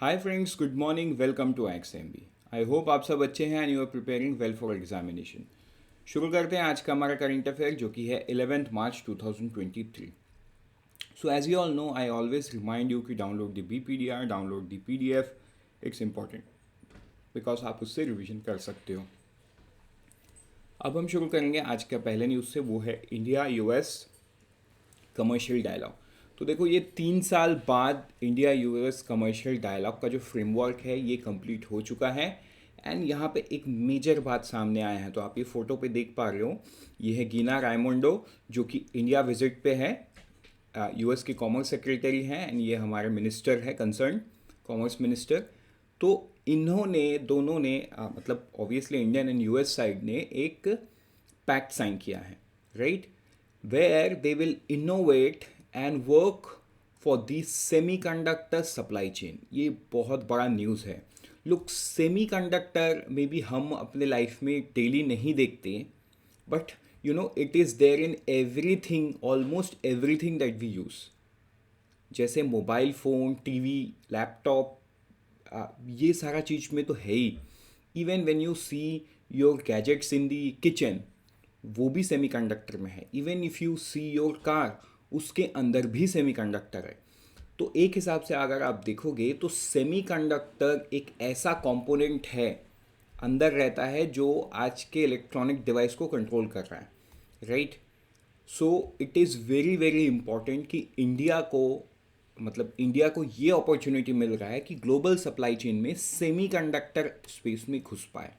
Hi friends, good morning, welcome to XMB. I hope आप सब अच्छे हैं and you are preparing well for examination. शुरू करते हैं आज का हमारा करंट अफेयर जो कि है 11 March 2023। So as you all know, I always remind you कि download the BPDR, download the PDF। It's important because आप उससे रिविजन कर सकते हो। अब हम शुरू करेंगे आज का पहले न्यूज़ से, वो है इंडिया US कमर्शियल डायलॉग। तो देखो, ये 3 साल बाद इंडिया US कमर्शियल डायलॉग का जो फ्रेमवर्क है ये कंप्लीट हो चुका है। एंड यहाँ पे एक मेजर बात सामने आया है, तो आप ये फोटो पे देख पा रहे हो, ये है गीना रायमोंडो जो कि इंडिया विजिट पे है। US की कॉमर्स सेक्रेटरी हैं एंड ये हमारे मिनिस्टर है कंसर्न, कॉमर्स मिनिस्टर। तो इन्होंने दोनों ने मतलब obviously Indian and US side ने एक पैक्ट साइन किया है, right, where they will innovate and work for the semiconductor supply chain. ये बहुत बड़ा न्यूज़ है। लुक, सेमीकंडक्टर में भी हम अपने लाइफ में डेली नहीं देखते, but you know it is there in everything, almost everything that we use। जैसे मोबाइल फ़ोन, टीवी, लैपटॉप, ये सारा चीज़ में तो है ही। Even when you see your gadgets in the kitchen, वो भी सेमीकंडक्टर में है। Even if you see your car, उसके अंदर भी सेमीकंडक्टर है। तो एक हिसाब से अगर आप देखोगे तो सेमीकंडक्टर एक ऐसा कंपोनेंट है, अंदर रहता है, जो आज के इलेक्ट्रॉनिक डिवाइस को कंट्रोल कर रहा है, right. So it is very very important कि इंडिया को ये अपॉर्चुनिटी मिल रहा है कि ग्लोबल सप्लाई चेन में सेमीकंडक्टर स्पेस में घुस पाए,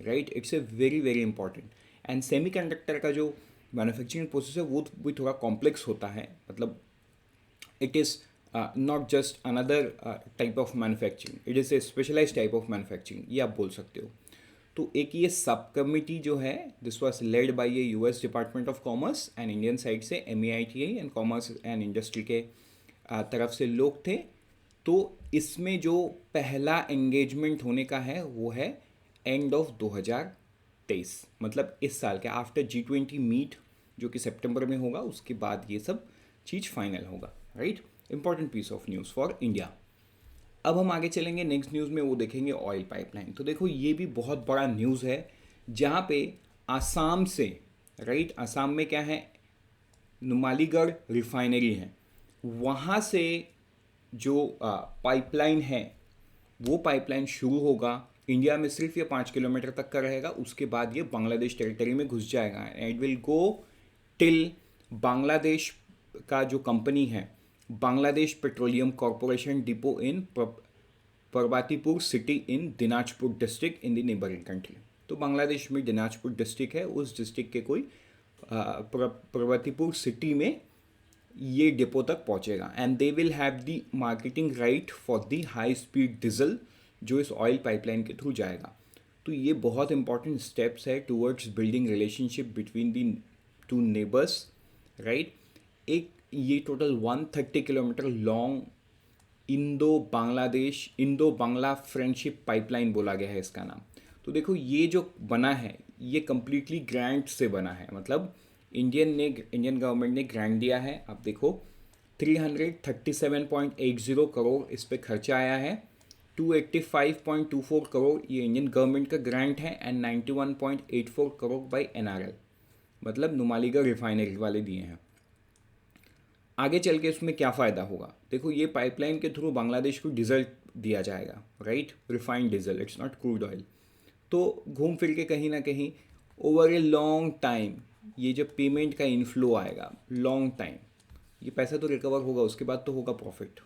right. It's a very very important. And semiconductor का जो मैन्युफैक्चरिंग प्रोसेस है वो भी थोड़ा कॉम्प्लेक्स होता है। मतलब it is not just another type of manufacturing, it is a specialized type of manufacturing, ये आप बोल सकते हो। तो एक ये सब कमिटी जो है, दिस वाज लेड बाय ये US department of commerce and Indian side से MEITI and commerce and industry के तरफ से लोग थे। तो इसमें जो पहला एंगेजमेंट होने का है वो है एंड ऑफ 2023, मतलब इस साल के आफ्टर G20 मीट जो कि सितंबर में होगा, उसके बाद ये सब चीज़ फाइनल होगा, right. Important piece of news for India. अब हम आगे चलेंगे नेक्स्ट न्यूज़ में, वो देखेंगे ऑयल पाइपलाइन। तो देखो, ये भी बहुत बड़ा न्यूज़ है, जहाँ पे आसाम से, राइट, आसाम में क्या है, नुमालीगढ़ रिफाइनरी है, वहाँ से जो पाइपलाइन है वो पाइपलाइन शुरू होगा। इंडिया में सिर्फ ये 5 किलोमीटर तक का रहेगा, उसके बाद ये बांग्लादेश टेरिटरी में घुस जाएगा। And it will go till Bangladesh का जो कंपनी है, Bangladesh petroleum corporation depot in Parbatipur city in Dinajpur district in the neighbouring country. तो बांग्लादेश में दिनाजपुर डिस्ट्रिक्ट है, उस डिस्ट्रिक्ट के कोई परबातीपुर सिटी में ये डिपो तक पहुंचेगा। And they will have the marketing right for the high speed diesel जो इस ऑयल पाइपलाइन के थ्रू जाएगा। तो ये बहुत इंपॉर्टेंट स्टेप्स है towards building relationship between the two neighbours, right. एक ये total 130 kilometre long Indo Bangla friendship pipeline बोला गया है इसका नाम। तो देखो, ये जो बना है ये कम्प्लीटली ग्रांट से बना है, मतलब इंडियन गवर्नमेंट ने ग्रांट दिया है। आप देखो, 337.80 करोड़ इस पे खर्चा आया है। 285.24 करोड़ ये इंडियन गवर्नमेंट का ग्रांट है एंड 91.84 करोड़ बाय NRL, मतलब नुमालीगढ़ रिफाइनरी वाले दिए हैं। आगे चल के इसमें क्या फ़ायदा होगा, देखो, ये पाइपलाइन के थ्रू बांग्लादेश को डीजल दिया जाएगा, right, refined diesel, it's not crude oil. तो घूम फिर के कहीं ना कहीं ओवर ए लॉन्ग टाइम ये जब पेमेंट का इनफ्लो आएगा, लॉन्ग टाइम ये पैसा तो रिकवर होगा, उसके बाद तो होगा प्रॉफिट।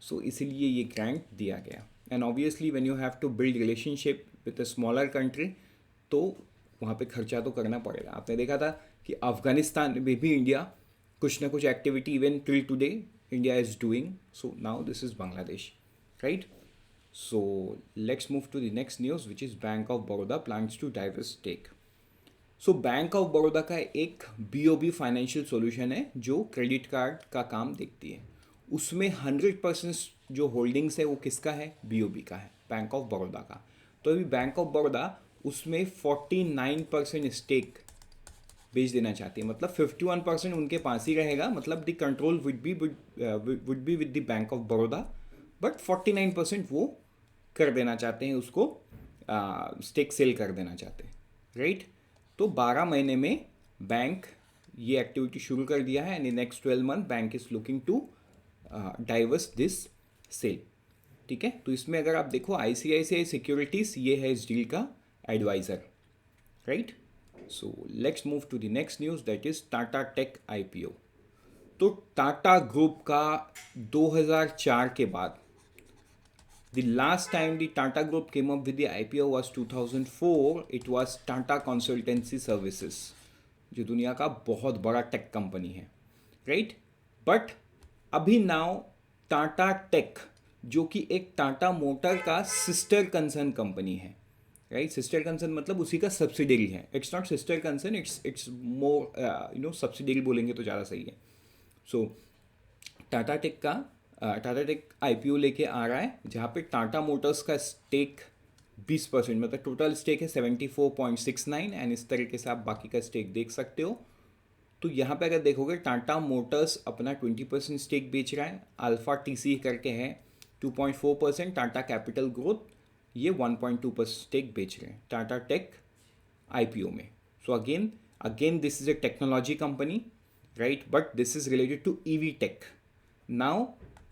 सो इसीलिए ये ग्रांट दिया गया। And obviously when you have to build relationship with a smaller country, तो वहाँ पे खर्चा तो करना पड़ेगा। आपने देखा था कि अफगानिस्तान में भी इंडिया कुछ ना कुछ activity even till today India is doing. So now this is Bangladesh, right. So let's move to the next news which is Bank of Baroda plans to डाइवर्स stake. So Bank of Baroda का एक BOB फाइनेंशियल सॉल्यूशन है जो credit card का काम देखती है। उसमें 100% जो होल्डिंग्स है वो किसका है, BOB का है, बैंक ऑफ बड़ौदा का। तो अभी बैंक ऑफ बड़ौदा उसमें 49% स्टेक बेच देना चाहती है, मतलब 51% उनके पास ही रहेगा, मतलब the control would be with the bank of Baroda but 49% वो कर देना चाहते हैं, उसको स्टेक सेल कर देना चाहते हैं, राइट। तो 12 महीने में बैंक ये एक्टिविटी शुरू कर दिया है, and in next 12 month bank is looking to डाइवर्स दिस सेल, ठीक है। तो इसमें अगर आप देखो ICICI सिक्योरिटीज ये है इस डील का adviser, right. So let's move to the next news, that is Tata tech IPO। तो टाटा ग्रुप का 2004 के बाद the last time the Tata Group came up with the IPO was 2004. It was Tata Consultancy Services, जो दुनिया का बहुत बड़ा tech company है, राइट। बट अभी नाउ टाटा टेक, जो कि एक टाटा मोटर का सिस्टर कंसर्न कंपनी है, राइट। सिस्टर कंसर्न मतलब उसी का सब्सिडरी है, it's not sister concern, it's more subsidiary बोलेंगे तो ज़्यादा सही है। सो टाटा टेक IPO लेके आ रहा है, जहाँ पे टाटा मोटर्स का स्टेक 20%, मतलब टोटल स्टेक है 74.69, एंड इस तरीके से आप बाकी का स्टेक देख सकते हो। तो यहाँ पे अगर देखोगे टाटा मोटर्स अपना 20% स्टेक बेच रहा है, अल्फा TC करके है 2.4%, टाटा कैपिटल ग्रोथ ये 1.2% स्टेक बेच रहे हैं टाटा टेक IPO में। So again this is a technology company, right, but this is related to EV tech. नाउ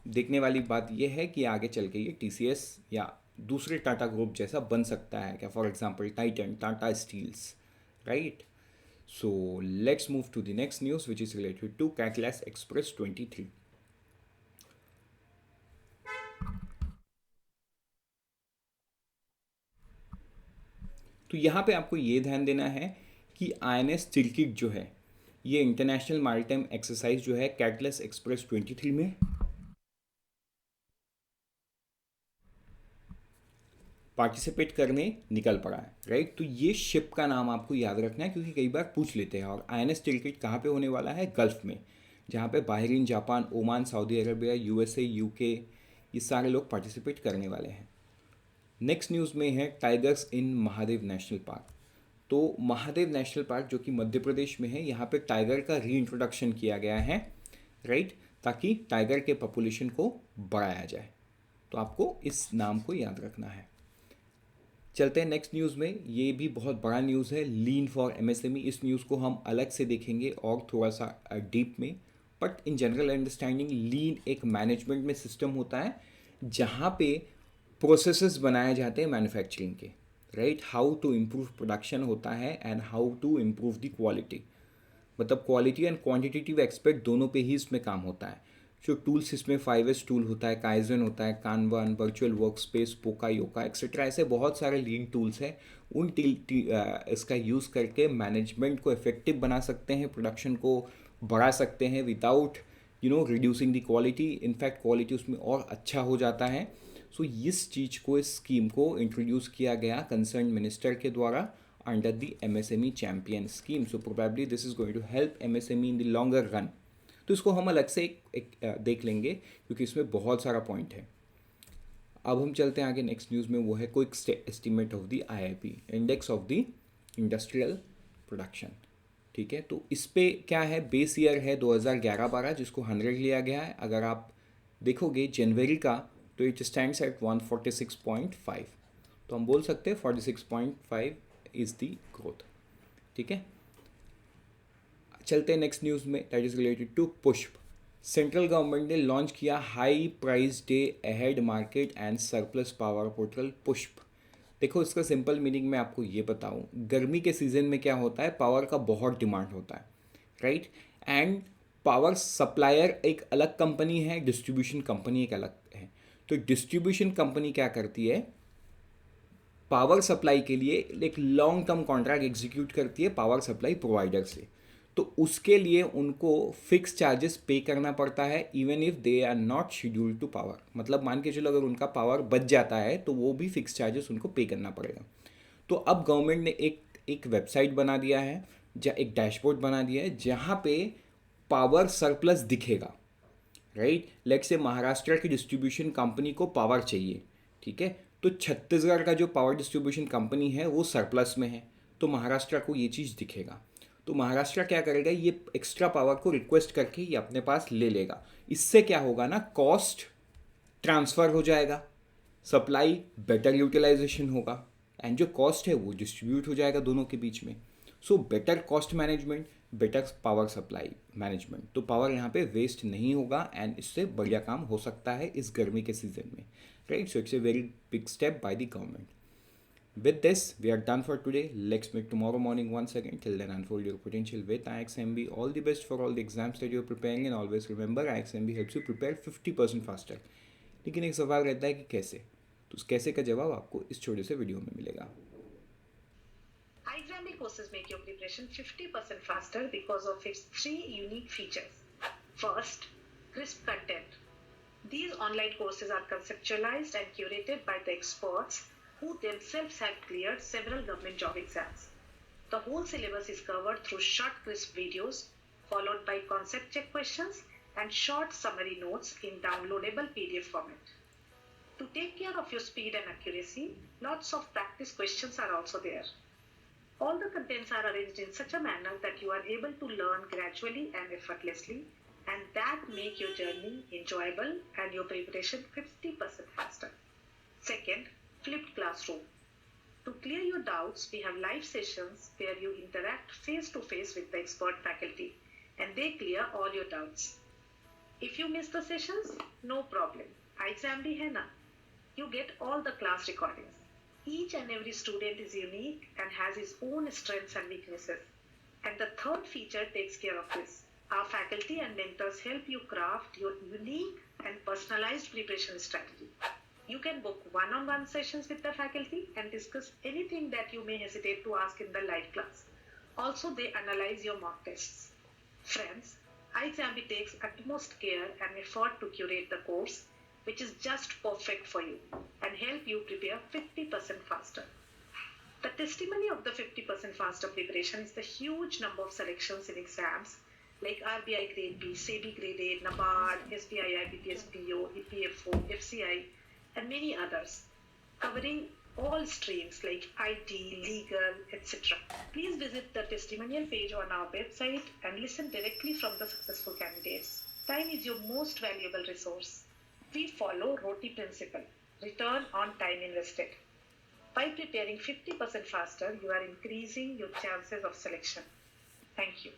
देखने वाली बात यह है कि आगे चल के ये TCS या दूसरे टाटा ग्रुप जैसा बन सकता है क्या, for example Titan, Tata steels, right. So let's move to the next news which is related to Cutlass Express 23। तो यहाँ पे आपको ये ध्यान देना है कि INS चिल्किट जो है, ये इंटरनेशनल मैरीटाइम एक्सरसाइज जो है कैटलेस एक्सप्रेस 23 में पार्टिसिपेट करने निकल पड़ा है, राइट। तो ये शिप का नाम आपको याद रखना है, क्योंकि कई बार पूछ लेते हैं। और INS चिल्किट कहाँ पे होने वाला है, गल्फ में, जहाँ पे Bahrain, Japan, Oman, Saudi Arabia, USA, UK ये सारे लोग पार्टिसिपेट करने वाले हैं। नेक्स्ट न्यूज़ में है टाइगर्स इन महादेव नेशनल पार्क। तो महादेव नेशनल पार्क जो कि मध्य प्रदेश में है, यहाँ पे टाइगर का री इंट्रोडक्शन किया गया है, राइट, ताकि टाइगर के पॉपुलेशन को बढ़ाया जाए। तो आपको इस नाम को याद रखना है। चलते हैं नेक्स्ट न्यूज़ में, ये भी बहुत बड़ा न्यूज़ है, लीन फॉर MSME। इस न्यूज़ को हम अलग से देखेंगे और थोड़ा सा डीप में, बट इन जनरल अंडरस्टैंडिंग लीन एक मैनेजमेंट में सिस्टम होता है जहाँ पे प्रोसेसेस बनाए जाते हैं मैन्युफैक्चरिंग के, right. How to improve production होता है and how to improve the quality, मतलब क्वालिटी एंड क्वांटिटेटिव एक्सपेक्ट दोनों पे ही इसमें काम होता है। जो टूल्स इसमें 5S टूल होता है, काइजन होता है, कानवन, वर्चुअल वर्क स्पेस, पोका योका एक्सेट्रा, ऐसे बहुत सारे लीन टूल्स हैं। उन इसका यूज़ करके मैनेजमेंट को इफेक्टिव बना सकते हैं, प्रोडक्शन को बढ़ा सकते हैं without reducing the quality. In fact quality उसमें और अच्छा हो जाता है। सो इस चीज़ को, इस स्कीम को इंट्रोड्यूस किया गया कंसर्न मिनिस्टर के द्वारा under the MSME champion scheme. So probably this is going to help MSME in the longer run. तो इसको हम अलग से एक देख लेंगे, क्योंकि इसमें बहुत सारा पॉइंट है। अब हम चलते हैं आगे नेक्स्ट न्यूज़ में, वो है quick estimate of the IIP, index of the industrial production, ठीक है। तो इस पे क्या है, बेस ईयर है 2011-12 जिसको 100 लिया गया है। अगर आप देखोगे जनवरी का, तो इट स्टैंड्स एट 146.5, तो हम बोल सकते हैं 46.5 इज दी ग्रोथ, ठीक है। चलते हैं नेक्स्ट न्यूज़ में, दैट इज रिलेटेड टू पुष्प। सेंट्रल गवर्नमेंट ने लॉन्च किया high price day ahead market and surplus power portal पुष्प। देखो इसका सिंपल मीनिंग मैं आपको ये बताऊं, गर्मी के सीज़न में क्या होता है, पावर का बहुत डिमांड होता है, राइट। एंड पावर सप्लायर एक अलग कंपनी है, डिस्ट्रीब्यूशन कंपनी एक अलग है। तो डिस्ट्रीब्यूशन कंपनी क्या करती है, पावर सप्लाई के लिए एक लॉन्ग टर्म कॉन्ट्रैक्ट एग्जीक्यूट करती है पावर सप्लाई प्रोवाइडर से। तो उसके लिए उनको फिक्स चार्जेस पे करना पड़ता है, even if they are not schedule to power. मतलब मान के चलो अगर उनका पावर बच जाता है तो वो भी फिक्स चार्जेस उनको पे करना पड़ेगा। तो अब गवर्नमेंट ने एक वेबसाइट बना दिया है, एक डैशबोर्ड बना दिया है जहाँ पे पावर सरप्लस दिखेगा, राइट। लेट्स से महाराष्ट्र की डिस्ट्रीब्यूशन कंपनी को पावर चाहिए, ठीक है, तो छत्तीसगढ़ का जो पावर डिस्ट्रीब्यूशन कंपनी है वो सरप्लस में है, तो महाराष्ट्र को ये चीज़ दिखेगा। तो महाराष्ट्र क्या करेगा, ये एक्स्ट्रा पावर को रिक्वेस्ट करके ये अपने पास ले लेगा। इससे क्या होगा ना, कॉस्ट ट्रांसफ़र हो जाएगा, सप्लाई बेटर यूटिलाइजेशन होगा, एंड जो कॉस्ट है वो डिस्ट्रीब्यूट हो जाएगा दोनों के बीच में. So better cost management, better power supply management. तो पावर यहाँ पे वेस्ट नहीं होगा एंड इससे बढ़िया काम हो सकता है इस गर्मी के सीज़न में, right. So it's a very big step by the government. With this, we are done for today. Let's meet tomorrow morning once again. Till then, unfold your potential with IXMB. All the best for all the exams that you're preparing, and always remember, IXMB helps you prepare 50% faster. लेकिन एक सवाल रहता है कि कैसे, तो उस कैसे का जवाब आपको इस छोटे से वीडियो में मिलेगा. iXambi courses make your preparation 50% faster because of its 3 unique features. First, crisp content. These online courses are conceptualized and curated by the experts who themselves have cleared several government job exams. The whole syllabus is covered through short, crisp videos, followed by concept check questions and short summary notes in downloadable PDF format. To take care of your speed and accuracy, lots of practice questions are also there. All the contents are arranged in such a manner that you are able to learn gradually and effortlessly, and that make your journey enjoyable and your preparation 50% faster. Second, flipped classroom. To clear your doubts, we have live sessions where you interact face to face with the expert faculty and they clear all your doubts. If you miss the sessions, no problem. iXambi hai na. You get all the class recordings. Each and every student is unique and has his own strengths and weaknesses. And the third feature takes care of this. Our faculty and mentors help you craft your unique and personalized preparation strategy. You can book one-on-one sessions with the faculty and discuss anything that you may hesitate to ask in the live class. Also, they analyze your mock tests. Friends, iXambi takes utmost care and effort to curate the course, which is just perfect for you and help you prepare 50% faster. The testimony of the 50% faster preparation is the huge number of selections in exams like RBI Grade B, SEBI Grade A, NABARD, SBI, IBPS, PO, EPFO, FCI, and many others, covering all streams like IT, legal, etc. Please visit the testimonial page on our website and listen directly from the successful candidates. Time is your most valuable resource. We follow ROTI principle, return on time invested. By preparing 50% faster, you are increasing your chances of selection. Thank you.